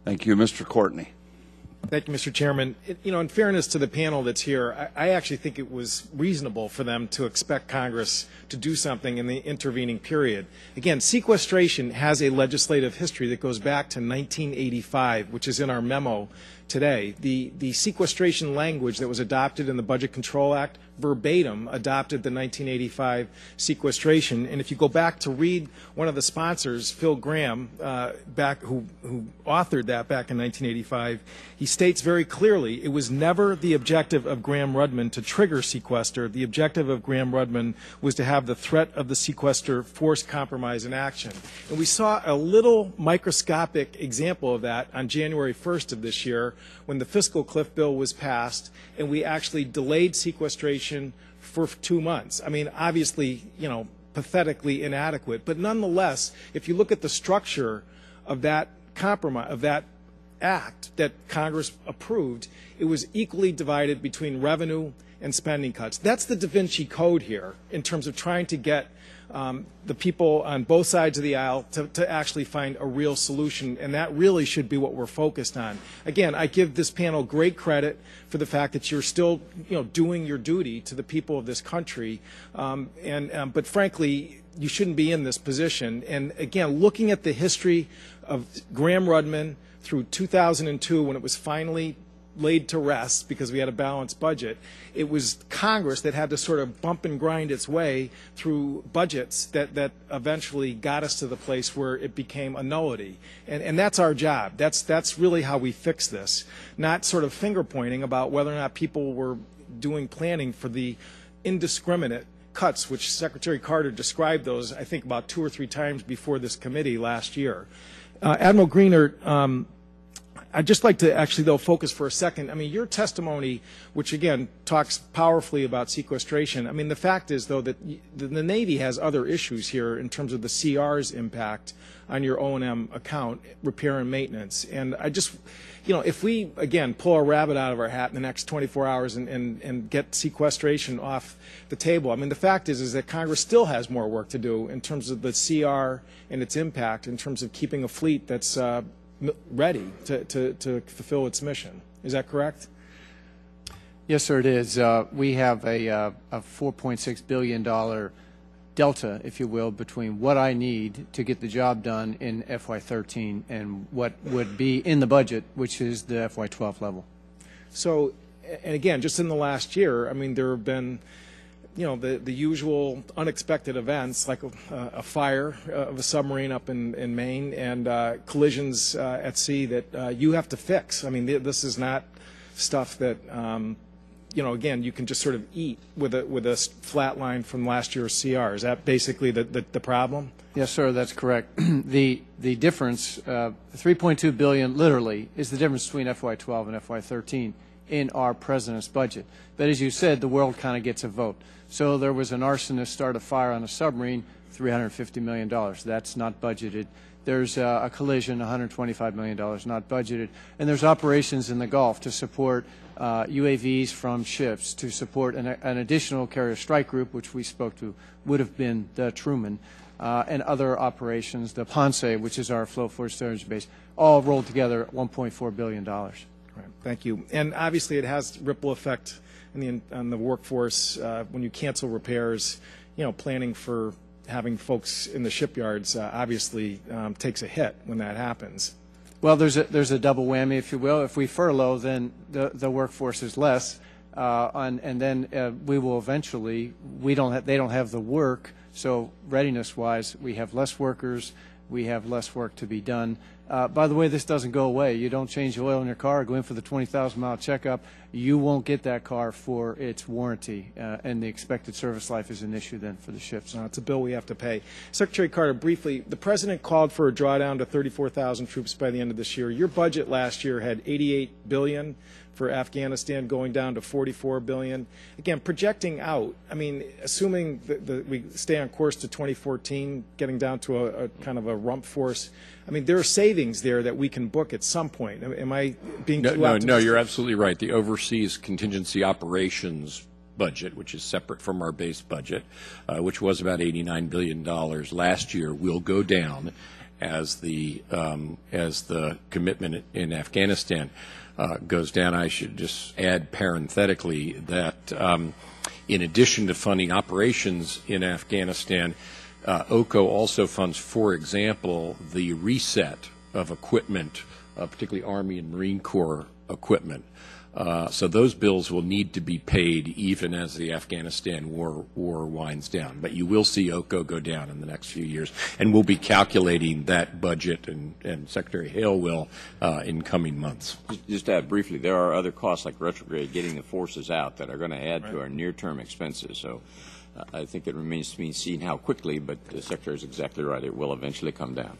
Thank you, Mr. Courtney. Thank you, Mr. Chairman. In fairness to the panel that's here, I actually think it was reasonable for them to expect Congress to do something in the intervening period. Again, sequestration has a legislative history that goes back to 1985, which is in our memo today. The sequestration language that was adopted in the Budget Control Act verbatim adopted the 1985 sequestration. And if you go back to read one of the sponsors, Phil Graham, who authored that back in 1985, he states very clearly it was never the objective of Graham-Rudman to trigger sequester. The objective of Graham-Rudman was to have the threat of the sequester force compromise in action. And we saw a little microscopic example of that on January 1st of this year when the fiscal cliff bill was passed and we actually delayed sequestration for 2 months. I mean, obviously, pathetically inadequate, but nonetheless, if you look at the structure of that compromise, of that act that Congress approved, it was equally divided between revenue and spending cuts. That's the Da Vinci Code here in terms of trying to get the people on both sides of the aisle to actually find a real solution, and that really should be what we're focused on. Again, I give this panel great credit for the fact that you're still doing your duty to the people of this country, but frankly, you shouldn't be in this position. And again, looking at the history of Graham-Rudman through 2002 when it was finally laid to rest because we had a balanced budget, it was Congress that had to sort of bump and grind its way through budgets that eventually got us to the place where it became a nullity. And that's our job. That's really how we fix this, not sort of finger pointing about whether or not people were doing planning for the indiscriminate cuts, which Secretary Carter described those, I think, about 2 or 3 times before this committee last year. Admiral Greenert, I'd just like to actually, though, focus for a second. I mean, your testimony, which, again, talks powerfully about sequestration, I mean, the fact is, though, that the Navy has other issues here in terms of the CR's impact on your O&M account, repair and maintenance. And I just, if we, again, pull a rabbit out of our hat in the next 24 hours and get sequestration off the table, I mean, the fact is that Congress still has more work to do in terms of the CR and its impact in terms of keeping a fleet that's ready to fulfill its mission. Is that correct? Yes, sir, it is. We have a $4.6 billion delta, if you will, between what I need to get the job done in FY13 and what would be in the budget, which is the FY12 level. So, and again, just in the last year, I mean, there have been the usual unexpected events like a fire of a submarine up in Maine and collisions at sea that you have to fix. I mean, this is not stuff that, again, you can just sort of eat with a flat line from last year's CR. Is that basically the problem? Yes, sir, that's correct. The difference, $3.2 billion literally, is the difference between FY12 and FY13 in our president's budget. But as you said, the world kind of gets a vote. So there was an arsonist start a fire on a submarine, $350 million. That's not budgeted. There's a collision, $125 million, not budgeted. And there's operations in the Gulf to support UAVs from ships, to support an additional carrier strike group, which we spoke to, would have been the Truman, and other operations, the Ponce, which is our float forward storage base, all rolled together at $1.4 billion. Right. Thank you. And obviously it has ripple effect on the workforce when you cancel repairs. Planning for having folks in the shipyards obviously takes a hit when that happens. Well, there's a double whammy, if you will. If we furlough, then the workforce is less, and then we will eventually they don't have the work. So readiness-wise, we have less workers. We have less work to be done. By the way, this doesn't go away. You don't change the oil in your car, go in for the 20,000-mile checkup. You won't get that car for its warranty, and the expected service life is an issue then for the ships. It's a bill we have to pay. Secretary Carter, briefly, the President called for a drawdown to 34,000 troops by the end of this year. Your budget last year had $88 billion for Afghanistan, going down to $44 billion. Again, projecting out, I mean, assuming that we stay on course to 2014, getting down to a kind of a rump force, I mean, there are savings there that we can book at some point. Am I being too optimistic? No, you're absolutely right. The overseas contingency operations budget, which is separate from our base budget, which was about $89 billion last year, will go down. as the commitment in Afghanistan goes down. I should just add parenthetically that in addition to funding operations in Afghanistan, OCO also funds, for example, the reset of equipment, particularly Army and Marine Corps equipment. So those bills will need to be paid even as the Afghanistan war winds down. But you will see OCO go down in the next few years, and we'll be calculating that budget, and Secretary Hale will in coming months. Just to add briefly, there are other costs like retrograde, getting the forces out, that are going to add to our near-term expenses. So I think it remains to be seen how quickly, but the Secretary is exactly right. It will eventually come down.